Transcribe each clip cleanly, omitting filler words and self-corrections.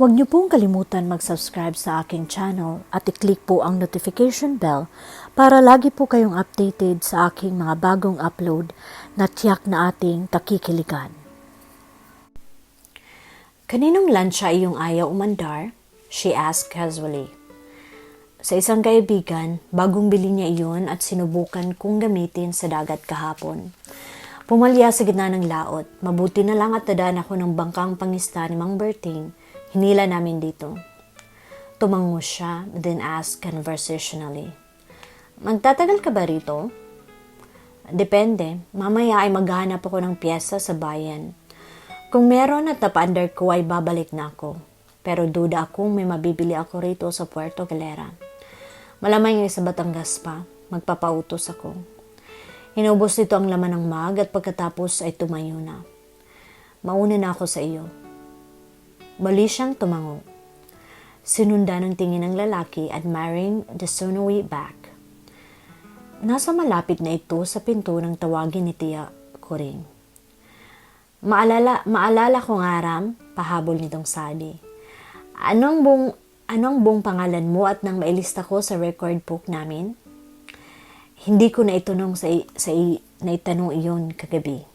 Huwag niyo pong kalimutan mag-subscribe sa aking channel at i-click po ang notification bell para lagi po kayong updated sa aking mga bagong upload na tiyak na ating kakikiligan. Kaninong lansya iyong ayaw umandar? She asked casually. Sa isang kaibigan, bagong bili niya iyon at sinubukan kong gamitin sa dagat kahapon. Pumalya sa gitna ng laot, mabuti na lang at nadaan ako ng bangkang pangista ni Mang Berting. Hinila namin dito. Tumango siya, then asked conversationally, Magtatagal ka ba rito? Depende. Mamaya ay maghahanap ako ng piyesa sa bayan. Kung meron at napaandar ko ay babalik na ako. Pero duda akong may mabibili ako rito sa Puerto Galera. Malamang yung sa Batangas pa, magpapautos ako. Inubos nito ang laman ng mug at pagkatapos ay tumayo na. Mauna na ako sa iyo. Mali siyang tumango. Sinundan ng tingin ng lalaki, admiring the snowy back. Nasa malapit na ito sa pinto ng tawagin ni Tia Coring. Maalala ko nga Ram, pahabol nitong Sadi. Anong buong pangalan mo at nang mailista ko sa record book namin? Hindi ko na itanong naitanong iyon kagabi.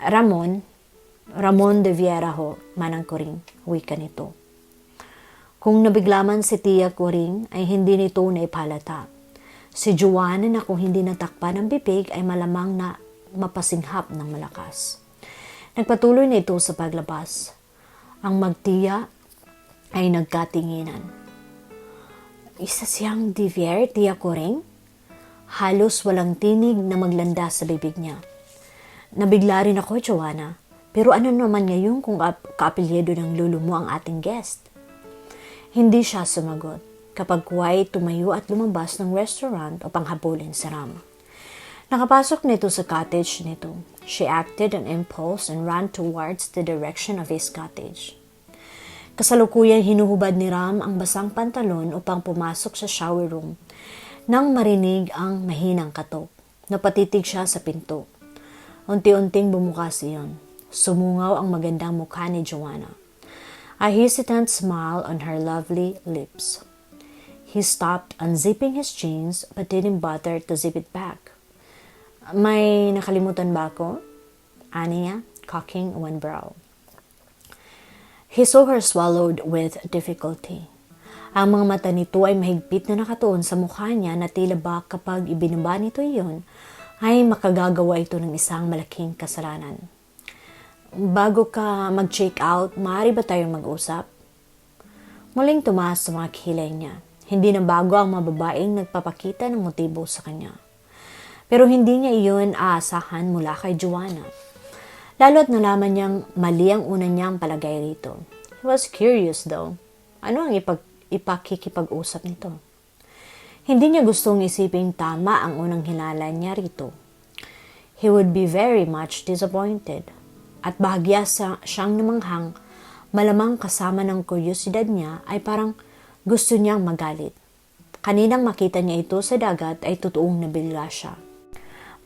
Ramon de Viera ho, Manang Coring, wika nito. Kung nabiglaman si Tia Coring ay hindi nito naipalata. Si Joanna na kung hindi natakpan ng bibig ay malamang na mapasinghap ng malakas. Nagpatuloy na ito sa paglabas. Ang magtiya ay nagkatinginan. Isa siyang de Viera, Tia Coring? Halos walang tinig na maglanda sa bibig niya. Nabigla rin ako, Joanna. Pero ano naman ngayon kung kaapelyedo ng lolo mo ang ating guest? Hindi siya sumagot. Kapag kuway tumayo at lumabas ng restaurant o panghabulin si Ram. Nakapasok nito sa cottage nito. She acted on impulse and ran towards the direction of his cottage. Kasalukuyan hinuhubad ni Ram ang basang pantalon upang pumasok sa shower room. Nang marinig ang mahinang katok, napatitig siya sa pinto. Unti-unting bumukas iyon. Sumungaw ang magandang mukha ni Joanna. A hesitant smile on her lovely lips. He stopped unzipping his jeans but didn't bother to zip it back. May nakalimutan ba ako? Aniya, cocking one brow. He saw her swallowed with difficulty. Ang mga mata nito ay mahigpit na nakatuon sa mukha niya na tila ba kapag ibinaba nito iyon, ay makagagawa ito ng isang malaking kasalanan. Bago ka mag-check out, maaari ba tayong mag-usap? Muling tumaas sa mga kilay niya. Hindi na bago ang mga babaeng nagpapakita ng motibo sa kanya. Pero hindi niya iyon aasahan mula kay Joanna. Lalo't nalaman niyang mali ang una niyang palagay rito. He was curious though. Ano ang ipakikipag-usap nito? Hindi niya gustong isiping tama ang unang hinala niya rito. He would be very much disappointed. At bahagya siyang namanghang, malamang kasama ng kuryosidad niya ay parang gusto niyang magalit. Kaninang makita niya ito sa dagat ay totoong nabigla siya.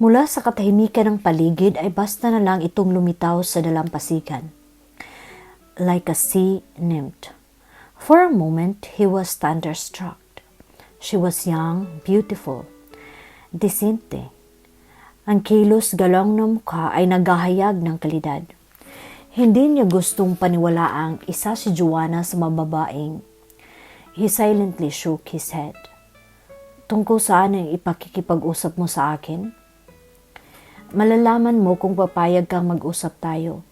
Mula sa katahimikan ng paligid ay basta na lang itong lumitaw sa dalampasigan. Like a sea nymph. For a moment, he was thunderstruck. She was young, beautiful, decente. Ang kilos galong ng mukha ay naghahayag ng kalidad. Hindi niya gustong paniwalaang isa si Joanna sa mababaeng. He silently shook his head. Tungkol saan ang ipakikipag-usap mo sa akin? Malalaman mo kung papayag kang mag-usap tayo.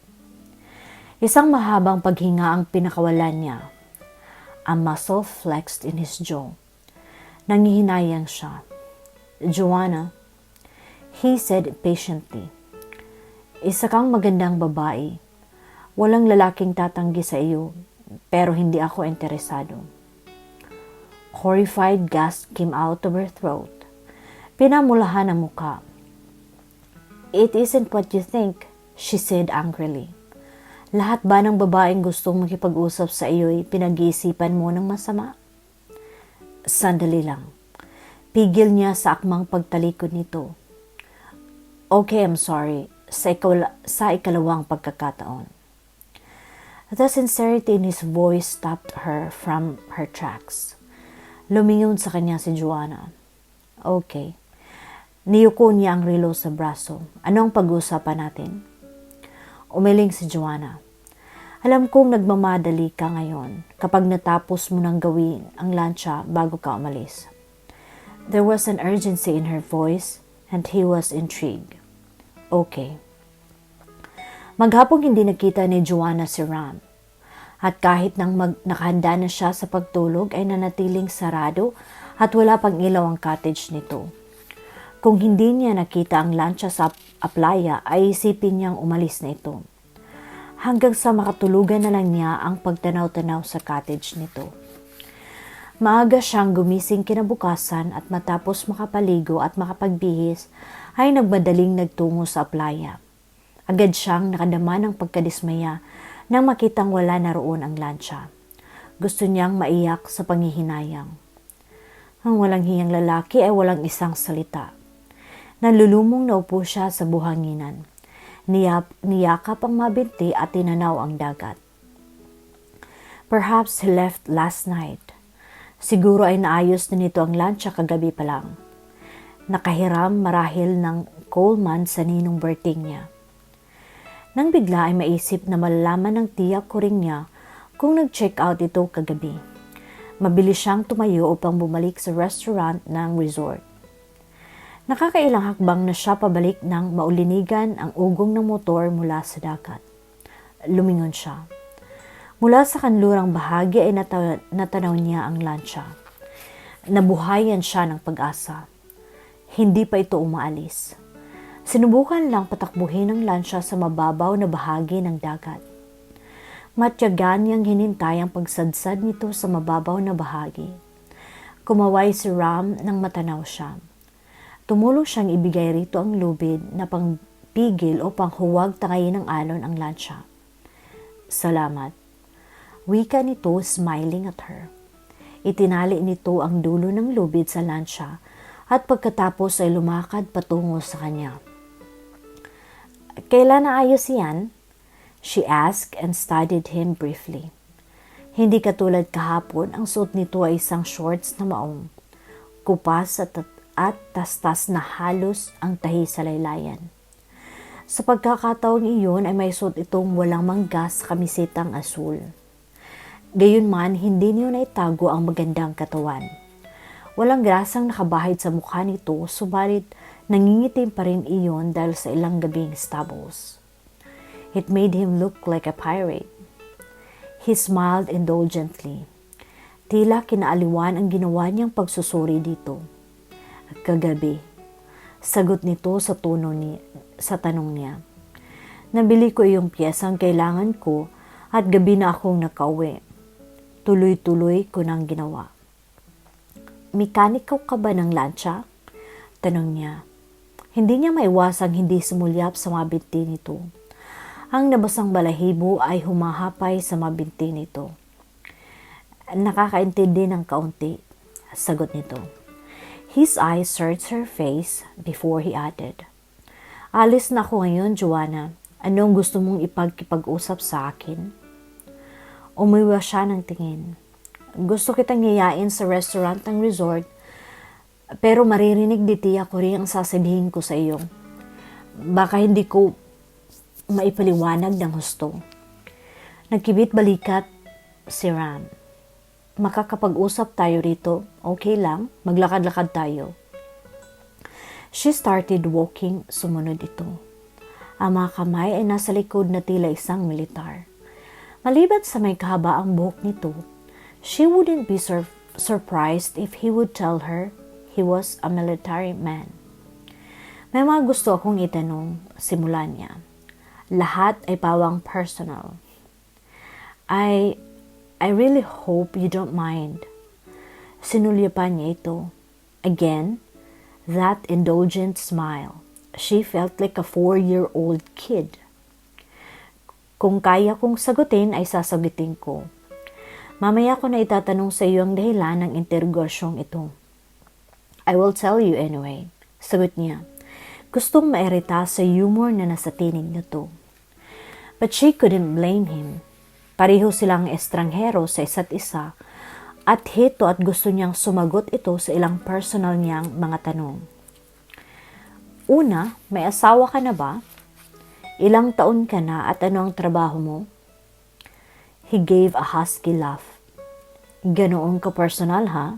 Isang mahabang paghinga ang pinakawalan niya. A muscle flexed in his jaw. Nangihinayang siya. Joanna, he said patiently, isa kang magandang babae. Walang lalaking tatanggi sa iyo, pero hindi ako interesado. Horrified gasp came out of her throat. Pinamulahan ang muka. It isn't what you think, she said angrily. Lahat ba ng babaeng gustong makipag-usap sa iyo'y pinag-iisipan mo ng masama? Sandali lang. Pigil niya sa akmang pagtalikod nito. Okay, I'm sorry. Sa ikalawang pagkakataon. The sincerity in his voice stopped her from her tracks. Lumingon sa kanya si Joanna. Okay. Niyuko niya ang relo sa braso. Ano ang pag-uusapan natin? Umiling si Joanna. Alam kong nagmamadali ka ngayon kapag natapos mo nang gawin ang lansya bago ka umalis. There was an urgency in her voice and he was intrigued. Okay. Maghapong hindi nakita ni Joanna si Ram. At kahit nang nakahanda na siya sa pagtulog ay nanatiling sarado at wala pang ilaw ang cottage nito. Kung hindi niya nakita ang lansya sa playa ay isipin niyang umalis na ito. Hanggang sa makatulugan na lang niya ang pagtanaw-tanaw sa cottage nito. Maaga siyang gumising kinabukasan at matapos makapaligo at makapagbihis ay nagmadaling nagtungo sa playa. Agad siyang nakadama ng pagkadismaya nang makitang wala na roon ang lansya. Gusto niyang maiyak sa panghihinayang. Ang walang hiyang lalaki ay walang isang salita. Nalulumong naupo siya sa buhanginan. Niyakap ang mabinti at tinanaw ang dagat. Perhaps he left last night. Siguro ay naayos na nito ang lansya kagabi pa lang. Nakahiram marahil ng Coleman sa ninong birthing niya. Nang bigla ay maisip na malalaman ng tiyak ko rin niya kung nag-check out ito kagabi. Mabilis siyang tumayo upang bumalik sa restaurant ng resort. Nakakailang hakbang na siya pabalik nang maulinigan ang ugong ng motor mula sa dagat. Lumingon siya. Mula sa kanlurang bahagi ay natanaw niya ang lansya. Nabuhayan siya ng pag-asa. Hindi pa ito umaalis. Sinubukan lang patakbuhin ang lansya sa mababaw na bahagi ng dagat. Matyagan niyang hinintay ang pagsadsad nito sa mababaw na bahagi. Kumaway si Ram nang matanaw siya. Tumulong siyang ibigay rito ang lubid na pangpigil upang huwag tangayin ng alon ang lansya. Salamat. Wika nito smiling at her. Itinali nito ang dulo ng lubid sa lansya at pagkatapos ay lumakad patungo sa kanya. Kailan naayos yan? She asked and studied him briefly. Hindi katulad kahapon, ang suot nito ay isang shorts na maong, kupas at tastas na halos ang tahi sa laylayan. Sa pagkakataong iyon ay may suot itong walang manggas sa kamisitang asul. Gayunman, hindi niyo naitago ang magandang katawan. Walang grasang nakabahid sa mukha nito, subalit nangingitim pa rin iyon dahil sa ilang gabing stubbles. It made him look like a pirate. He smiled indulgently. Tila kinaaliwan ang ginawa niyang pagsusuri dito. Kagabi, sagot nito sa tanong niya. Nabili ko iyong piyesang kailangan ko at gabi na akong nakauwi. Tuloy-tuloy ko nang ginawa. Mekaniko ka ba ng lansya? Tanong niya. Hindi niya maiwasang hindi sumulyap sa mabinti nito. Ang nabasang balahibo ay humahapay sa mabinti nito. Nakakaintindi ng kaunti, sagot nito. His eyes searched her face before he added, Alis na ako ngayon, Joanna. Anong gusto mong ipag-usap sa akin? Umiwa siya ng tingin. Gusto kitang yayain sa restaurant ng resort, pero maririnig di tiya ko rin ang sasabihin ko sa iyo. Baka hindi ko maipaliwanag ng husto. Nagkibit balikat si Ram. Makakapag-usap tayo rito, okay lang, maglakad-lakad tayo. She started walking, sumunod ito. Ang mga kamay ay nasa likod na tila isang militar. Maliban sa may kahabaang buhok nito, she wouldn't be surprised if he would tell her he was a military man. May mga gusto akong itanong, simulan niya. Lahat ay pawang personal. I really hope you don't mind. Sinulyapan niya ito. Again, that indulgent smile. She felt like a 4-year-old kid. Kung kaya kong sagutin, ay sasagutin ko. Mamaya ko na itatanong sa iyo ang dahilan ng interrogasyong ito. I will tell you anyway. Sagot niya. Gustong mairita sa humor na nasa tinig nito. But she couldn't blame him. Pareho silang estranghero sa isa't isa at hito at gusto niyang sumagot ito sa ilang personal niyang mga tanong. Una, may asawa ka na ba? Ilang taon ka na at ano ang trabaho mo? He gave a husky laugh. Ganoon ka personal ha?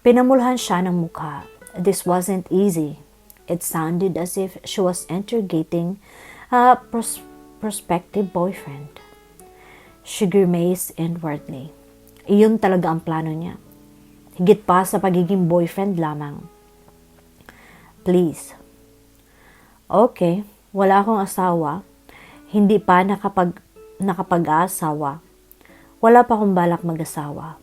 Pinamulhan siya ng mukha. This wasn't easy. It sounded as if she was interrogating a prospective boyfriend. She grimaced inwardly. Iyon talaga ang plano niya. Higit pa sa pagiging boyfriend lamang. Please. Okay, wala akong asawa. Hindi pa nakapag-aasawa. Wala pa akong balak mag-asawa.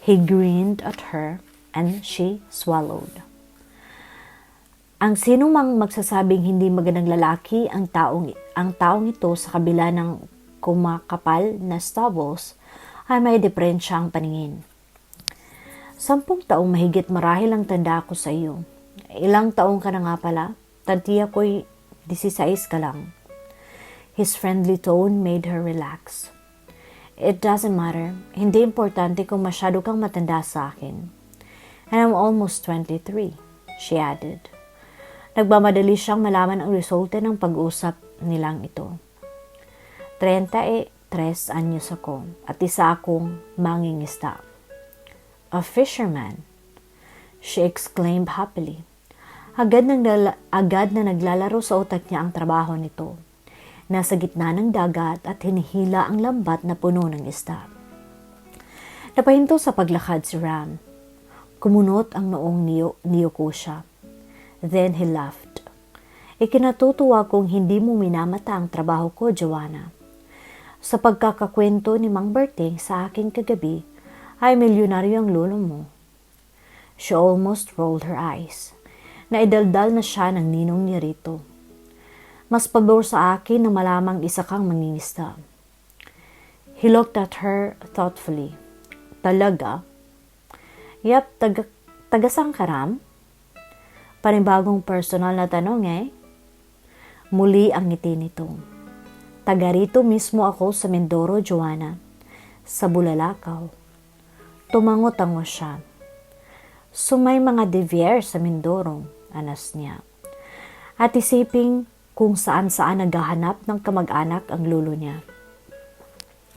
He grinned at her and she swallowed. Ang sino mang magsasabing hindi magandang lalaki ang taong ito sa kabila ng kumakapal na stubbles ay may diferensyang paningin. 10 taong mahigit marahil ang tanda ko sa iyo. Ilang taong ka na nga pala? Tantiya ko'y 16 ka lang. His friendly tone made her relax. It doesn't matter. Hindi importante kung masyado kang matanda sa akin. And I'm almost 23, she added. Nagmamadali siyang malaman ang resulta ng pag-usap nilang ito. 33 anyos ako at isa akong mangingisda. A fisherman, she exclaimed happily. Agad na naglalaro sa utak niya ang trabaho nito. Nasa gitna ng dagat at hinihila ang lambat na puno ng isda. Napahinto sa paglakad si Ram. Kumunot ang noong niyuko siya. Then he laughed. Ikinatutuwa kong hindi mo minamata ang trabaho ko, Joanna. Sa pagkakakwento ni Mang Berting sa akin kagabi, ay milyonaryo ang lolo mo. She almost rolled her eyes. Naidaldal na siya ng ninong niya rito. Mas pabor sa akin na malamang isa kang mangingisda. He looked at her thoughtfully. Talaga? Yap, tagasang karam? Panibagong personal na tanong eh. Muli ang ngiti nito. Taga rito mismo ako sa Mindoro, Joanna. Sa Bulalakaw. Tumango-tango siya. So may mga Devier sa Mindoro, anas niya. At isiping kung saan-saan naghahanap ng kamag-anak ang lolo niya.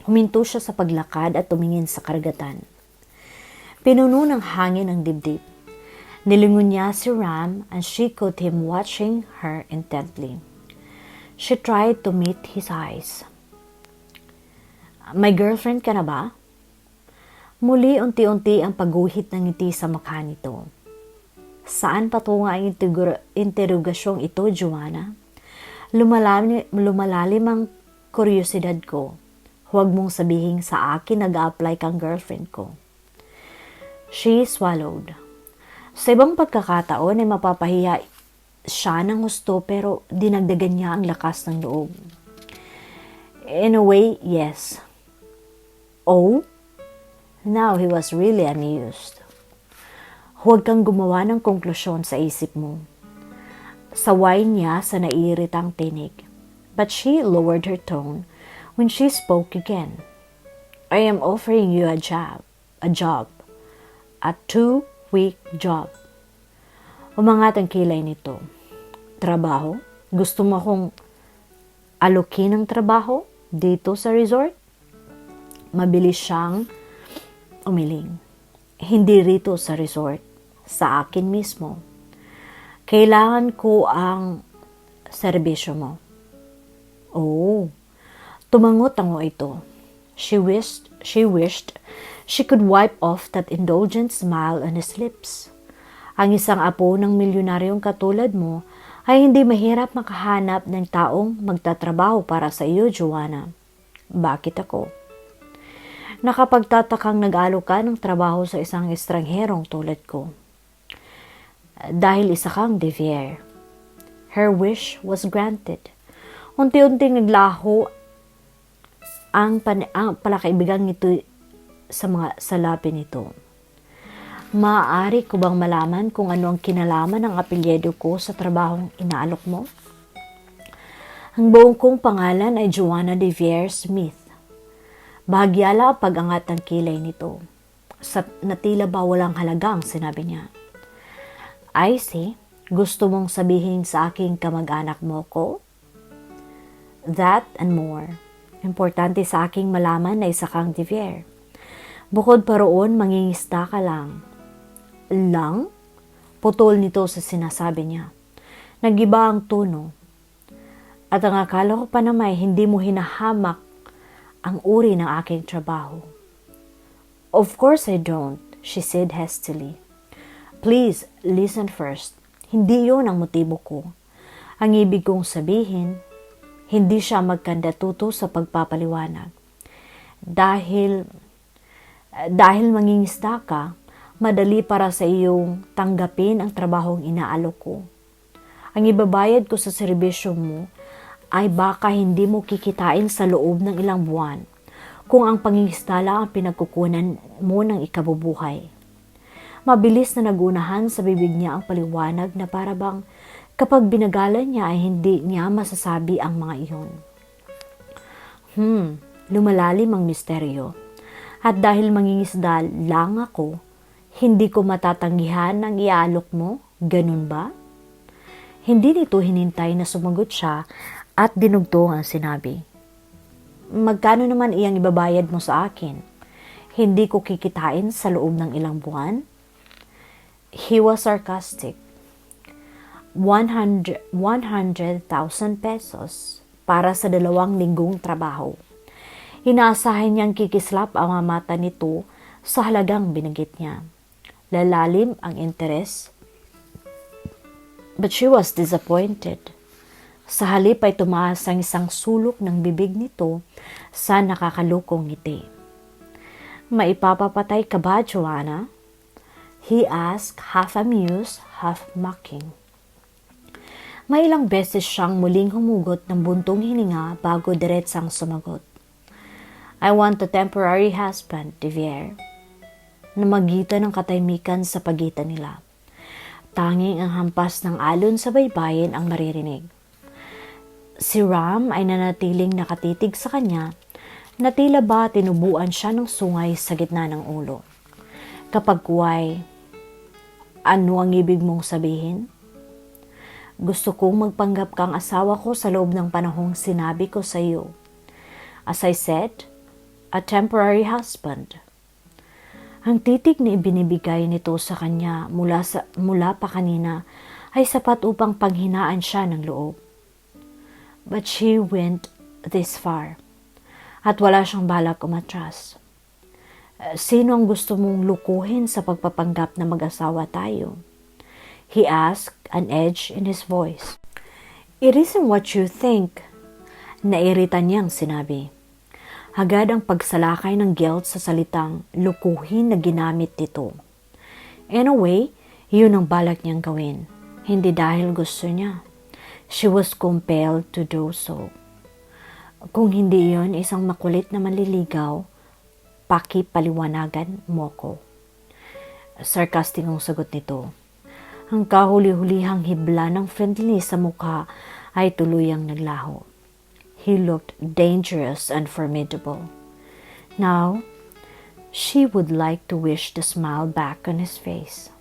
Huminto siya sa paglakad at tumingin sa karagatan. Pinuno ng hangin ang dibdib. Nilingon niya si Ram and she caught him watching her intently. She tried to meet his eyes. May girlfriend ka na ba? Muli unti-unti ang pagguhit ng ngiti sa mukha nito. Saan patungo ang interogasyong ito, Joanna? Lumalalim ang kuryosidad ko. Huwag mong sabihin sa akin nag-a-apply kang girlfriend ko. She swallowed. Sa ibang pagkakataon ay mapapahiya siya ng gusto pero dinagdagan niya ang lakas ng loob. In a way, yes. Oh? Now he was really amused. Huwag kang gumawa ng konklusyon sa isip mo. Saway niya sa naiiritang tinig. But she lowered her tone when she spoke again. I am offering you a job. A 2-week job. Umangat ang kilay nito. Trabaho? Gusto mo akong alokin ng trabaho dito sa resort? Mabilis siyang umiling. Hindi rito sa resort. Sa akin mismo. Kailangan ko ang serbisyo mo. Oh, tumango-tango ito. She wished she could wipe off that indulgent smile on his lips. Ang isang apo ng milyonaryong katulad mo ay hindi mahirap makahanap ng taong magtatrabaho para sa iyo, Joanna. Bakit ako? Nakapagtatakang nag-alok ka ng trabaho sa isang estrangherong tulad ko. Dahil isa kang Devier. Her wish was granted. Unti-unting naglaho ang palakaibigang ito sa labi nito. Maaari ko bang malaman kung ano ang kinalaman ng apelyido ko sa trabahong inaalok mo? Ang buong kong pangalan ay Joanna Devier Smith. Bahagyala ang pag-angat ng kilay nito. Sa natila ba walang halagang, sinabi niya. I see. Gusto mong sabihin sa aking kamag-anak mo ko? That and more. Importante sa aking malaman na isa kang Devier. Bukod pa roon, mangingista ka lang. Lang? Putol nito sa sinasabi niya. Nagiba ang tono. At ang akala ko pa naman hindi mo hinahamak ang uri ng aking trabaho. Of course I don't, she said hastily. Please, listen first. Hindi yun ang motibo ko. Ang ibig kong sabihin, hindi siya magkandatuto sa pagpapaliwanag. Dahil mangingisda ka, madali para sa iyong tanggapin ang trabahong inaalok ko. Ang ibabayad ko sa serbisyo mo ay baka hindi mo kikitain sa loob ng ilang buwan kung ang pangingisda lang ang pinagkukunan mo ng ikabubuhay. Mabilis na nagunahan sa bibig niya ang paliwanag na para bang kapag binagalan niya ay hindi niya masasabi ang mga iyon. Lumalalim ang misteryo. At dahil mangingisda lang ako, hindi ko matatanggihan ang iaalok mo, ganun ba? Hindi nito hinintay na sumagot siya at dinugtong ang sinabi. Magkano naman iyang ibabayad mo sa akin? Hindi ko kikitain sa loob ng ilang buwan? He was sarcastic. 100,000 pesos para sa 2 linggong trabaho. Inaasahan niyang kikislap ang mga mata nito sa halagang binanggit niya. Lalalim ang interes. But she was disappointed. Sa halip ay tumaas ang isang sulok ng bibig nito sa nakakalukong ngiti. Maipapapatay ka ba, Joanna? He asked, half amused, half mocking. May ilang beses siyang muling humugot ng buntong hininga bago diretsang sumagot. I want a temporary husband, Devier. Namagitan ng katahimikan sa pagitan nila. Tanging ang hampas ng alon sa baybayin ang maririnig. Si Ram ay nanatiling nakatitig sa kanya na tila ba tinubuan siya ng sungay sa gitna ng ulo. Kapag kuway, ano ang ibig mong sabihin? Gusto kong magpanggap kang asawa ko sa loob ng panahong sinabi ko sa iyo. As I said, a temporary husband. Ang titig na ibinibigay nito sa kanya mula pa kanina ay sapat upang panghinaan siya ng loob. But she went this far at wala siyang balak umatras. Sino ang gusto mong lukuhin sa pagpapanggap na mag-asawa tayo? He asked, an edge in his voice. It isn't what you think. Nairita niyang sinabi. Agad ang pagsalakay ng guilt sa salitang lukuhin na ginamit nito. In a way, yun ang balak niyang gawin. Hindi dahil gusto niya. She was compelled to do so. Kung hindi yun isang makulit na manliligaw, pakipaliwanagan mo ko. Sarcastic ang sagot nito. Ang kahuli-hulihang hibla ng friendliness sa mukha ay tuluyang naglaho. He looked dangerous and formidable. Now, she would like to wish the smile back on his face.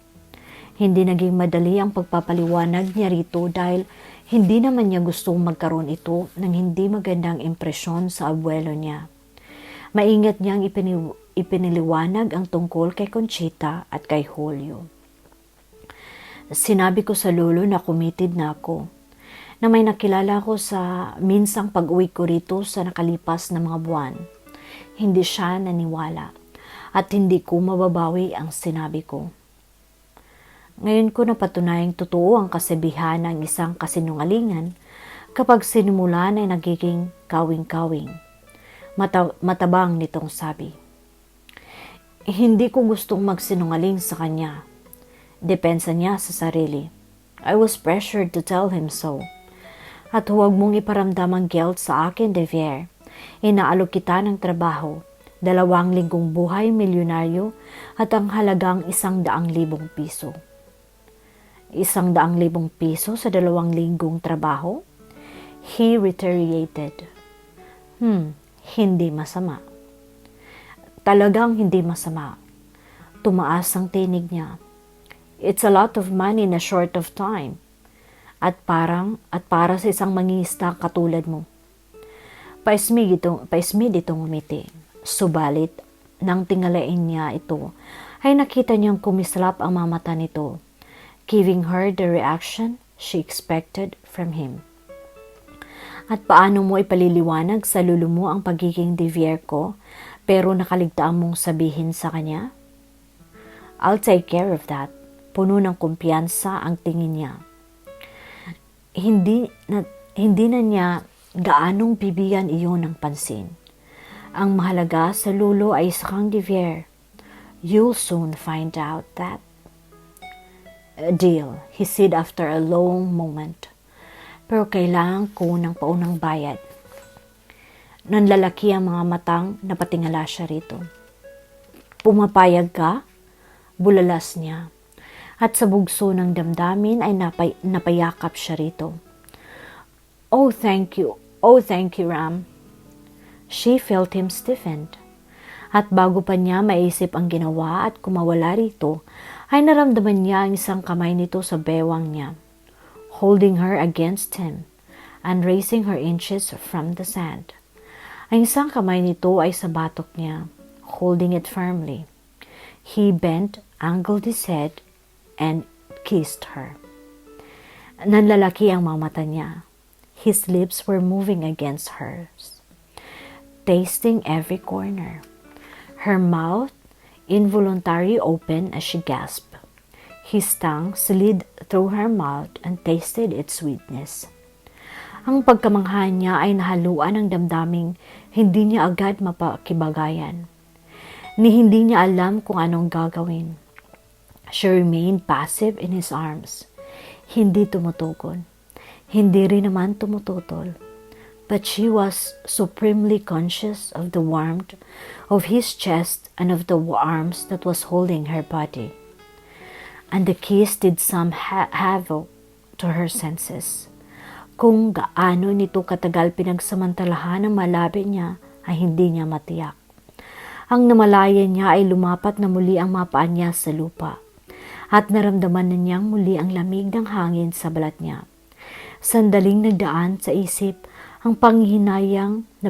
Hindi naging madali ang pagpapaliwanag niya rito dahil hindi naman niya gustong magkaroon ito ng hindi magandang impresyon sa abuelo niya. Maingat niyang ipiniliwanag ang tungkol kay Conchita at kay Julio. Sinabi ko sa lolo na committed na ako, na may nakilala ko sa minsang pag-uwi ko rito sa nakalipas na mga buwan. Hindi siya naniwala at hindi ko mababawi ang sinabi ko. Ngayon ko napatunayang totoo ang kasabihan ng isang kasinungalingan kapag sinimulan ay nagiging kawing-kawing. Matabang nitong sabi. Hindi ko gustong magsinungaling sa kanya. Depensa niya sa sarili. I was pressured to tell him so. At huwag mong iparamdam ang guilt sa akin, Devier. Inaalok kita ng trabaho, 2 linggong buhay milyonaryo at ang halagang 100,000 piso. 100,000 piso sa 2 linggong trabaho? He reiterated. Hindi masama. Talagang hindi masama. Tumaas ang tinig niya. It's a lot of money in a short of time. At para sa isang mangingisda katulad mo. Paismid itong umiti. Subalit, nang tingalain niya ito, ay nakita niyang kumislap ang mga mata nito, giving her the reaction she expected from him. At paano mo ipaliliwanag sa lulo mo ang pagiging devier ko, pero nakaligtaan mong sabihin sa kanya? I'll take care of that. Puno ng kumpiyansa ang tingin niya. Hindi na niya gaanong bibigyan iyon ng pansin. Ang mahalaga sa lulo ay isa kang devier. You'll soon find out that. Deal, he said after a long moment. Pero kailangan ko ng paunang bayad. Nanlalaki ang mga matang napatingala siya rito. Pumapayag ka? Bulalas niya. At sa bugso ng damdamin ay napayakap siya rito. Oh, thank you, Ram. She felt him stiffened. At bago pa niya maisip ang ginawa at kumawala rito, ay naramdaman niya ang isang kamay nito sa bewang niya, holding her against him and raising her inches from the sand. Ang isang kamay nito ay sa batok niya, holding it firmly. He bent, angled his head, and kissed her. Nanlalaki ang mga mata niya. His lips were moving against hers, tasting every corner. Her mouth involuntarily opened as she gasped. His tongue slid through her mouth and tasted its sweetness. Ang pagkamangha niya ay nahaluan ng damdaming hindi niya agad mapakibagayan. Ni hindi niya alam kung anong gagawin. She remained passive in his arms. Hindi tumutugon. Hindi rin naman tumututol. But she was supremely conscious of the warmth of his chest and of the arms that was holding her body. And the kiss did some havoc to her senses. Kung gaano nito katagal pinagsamantalahan ng malabi niya ay hindi niya matiyak. Ang namalaya niya ay lumapat na muli ang mga paa niya sa lupa. At naramdaman na niyang muli ang lamig ng hangin sa balat niya. Sandaling nagdaan sa isip ang panghihinayang na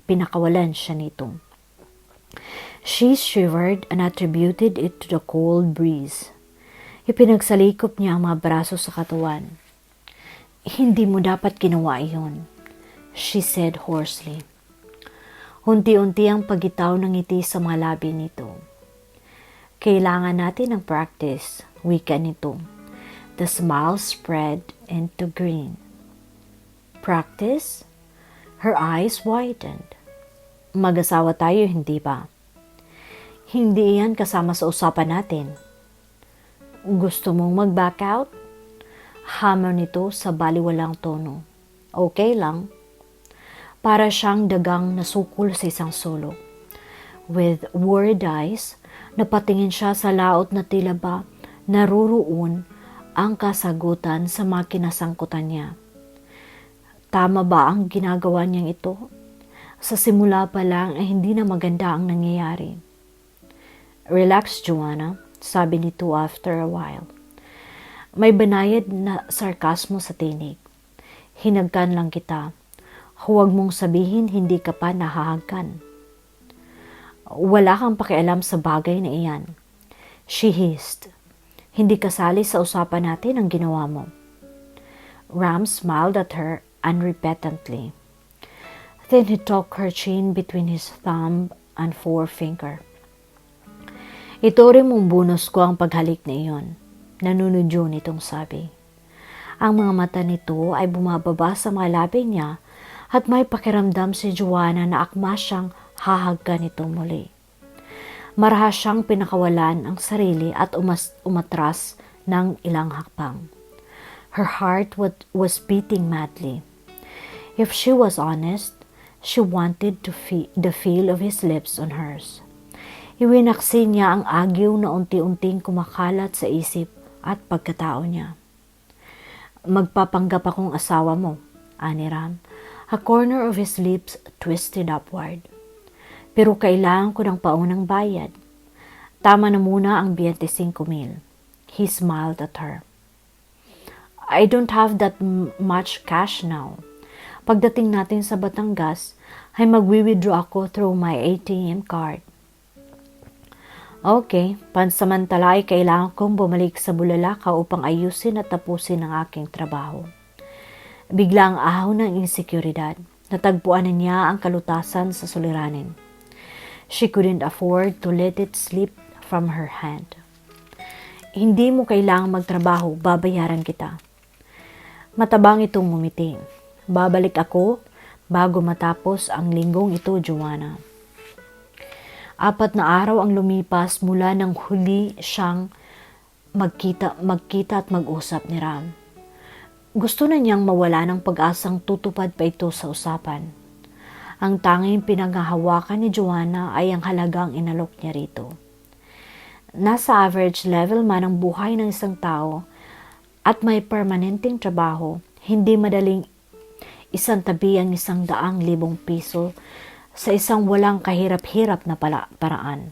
pinakawalan siya nito. She shivered and attributed it to the cold breeze. Ipinagsalikop niya ang mga braso sa katawan. Hindi mo dapat ginawa iyon, she said hoarsely. Unti-unti ang pagitaw ng ngiti sa mga labi nito. Kailangan natin ng practice, wika nito. The smile spread into grin. Practice? Her eyes widened. Mag-asawa tayo, hindi ba? Hindi yan kasama sa usapan natin. Gusto mong mag-back out? Hammer nito sa baliwalang tono. Okay lang. Para siyang dagang nasukol sa isang sulok. With worried eyes, napatingin siya sa laot na tila ba naruroon ang kasagutan sa mga kinasangkutan niya. Tama ba ang ginagawa niyang ito? Sa simula pa lang ay hindi na maganda ang nangyayari. Relax, Joanna, sabi nito after a while. May banayad na sarkasmo sa tinig. Hinagkan lang kita. Huwag mong sabihin hindi ka pa nahahagkan. Wala kang pakialam sa bagay na iyan. She hissed. Hindi kasali sa usapan natin ang ginawa mo. Ram smiled at her unrepentantly. Then he took her chin between his thumb and forefinger. Ito rin mong bonus ko ang paghalik na iyon. Nanunudyo nitong sabi. Ang mga mata nito ay bumababa sa mga labi niya at may pakiramdam si Joanna na akma siyang hahagkan nito muli. Marahas siyang pinakawalan ang sarili at umatras ng ilang hakbang. Her heart was beating madly. If she was honest, she wanted to feel the feel of his lips on hers. Iwinaksi niya ang agyo na unti-unting kumakalat sa isip at pagkatao niya. Magpapanggap akong asawa mo, ani Ram. A corner of his lips twisted upward. Pero kailangan ko ng paunang bayad. Tama na muna ang 25,000. He smiled at her. I don't have that much cash now. Pagdating natin sa Batangas, ay magwi-withdraw ako through my ATM card. Okay, pansamantala ay kailangan kong bumalik sa Bulalakaw upang ayusin at tapusin ang aking trabaho. Biglang ahon ng insekuridad. Natagpuan na niya ang kalutasan sa suliranin. She couldn't afford to let it slip from her hand. Hindi mo kailangang magtrabaho, babayaran kita. Matabang itong ngumiti. Babalik ako bago matapos ang linggong ito, Joanna. 4 na araw ang lumipas mula nang huli siyang magkita at mag-usap ni Ram. Gusto na niyang mawala ng pag-asang tutupad pa ito sa usapan. Ang tanging pinanghahawakan ni Joanna ay ang halagang inalok niya rito. Nasa average level man ang buhay ng isang tao at may permanenteng trabaho, hindi madaling isantabi ang 100,000 piso sa isang walang kahirap-hirap na paraan.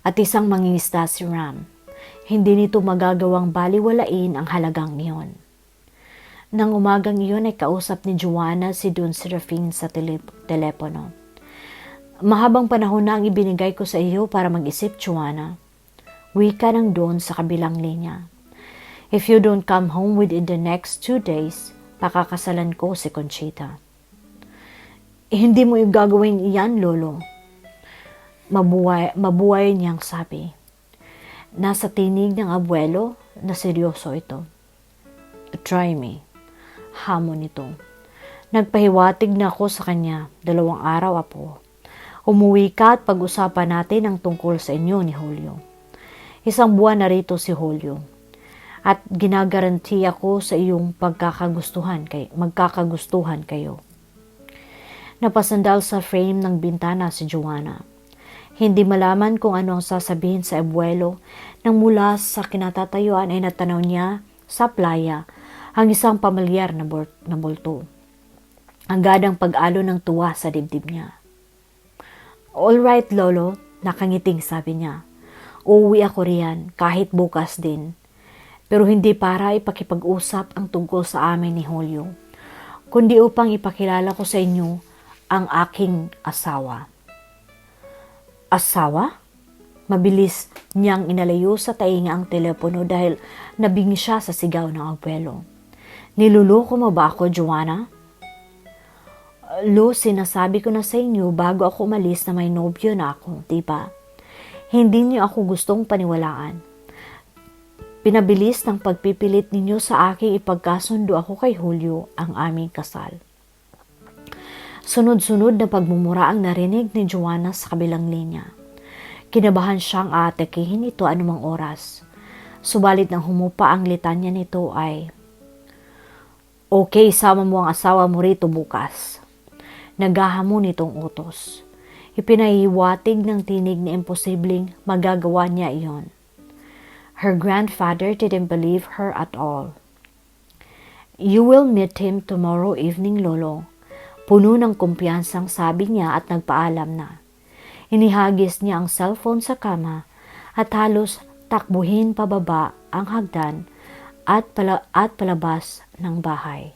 At isang mangingisda si Ram, hindi nito magagawang baliwalain ang halagang iyon. Nang umagang iyon ay kausap ni Joanna si Don Serafin sa telepono. Mahabang panahon na ang ibinigay ko sa iyo para mag-isip, Joanna. Wika ng Don sa kabilang linya. If you don't come home within the next 2 days, pakakasalan ko si Conchita. Hindi mo gagawin iyan, Lolo. Mabuhay niyang sabi. Nasa tinig ng abuelo na seryoso ito. Try me. Hamon nito. Nagpahiwatig na ako sa kanya, 2 araw, apo. Umuwi ka at pag-usapan natin ang tungkol sa inyo ni Julio. 1 buwan na rito si Julio. At ginagaranti ako sa iyong magkakagustuhan kayo. Napasandal sa frame ng bintana si Joanna. Hindi malaman kung ano ang sasabihin sa abuelo nang mula sa kinatatayuan ay natanaw niya sa playa ang isang pamilyar na multo. Ang gadang pag-alo ng tuwa sa dibdib niya. All right, Lolo, nakangiting sabi niya. Uuwi ako riyan kahit bukas din. Pero hindi para ipakipag-usap ang tungkol sa amin ni Julio, kundi upang ipakilala ko sa inyo ang aking asawa. Asawa? Mabilis niyang inalayo sa tainga ang telepono dahil nabingi siya sa sigaw ng abuelo. Niluloko mo ba ako, Joanna? Lo, sinasabi ko na sa inyo bago ako umalis na may nobyo na ako, diba? Hindi niyo ako gustong paniwalaan. Pinabilis ng pagpipilit ninyo sa aking ipagkasundo ako kay Julio ang aming kasal. Sunod-sunod na pagmumura ang narinig ni Joanna sa kabilang linya. Kinabahan siyang aatekihin ito anumang oras. Subalit nang humupa ang litanya nito ay, okay, sama mo ang asawa mo rito bukas. Naghahamon itong utos. Ipinahiwatig ng tinig na imposibleng magagawa niya iyon. Her grandfather didn't believe her at all. You will meet him tomorrow evening, Lolo. Puno ng kumpiyansang sabi niya at nagpaalam na. Inihagis niya ang cellphone sa kama at halos takbuhin pababa ang hagdan at palabas ng bahay.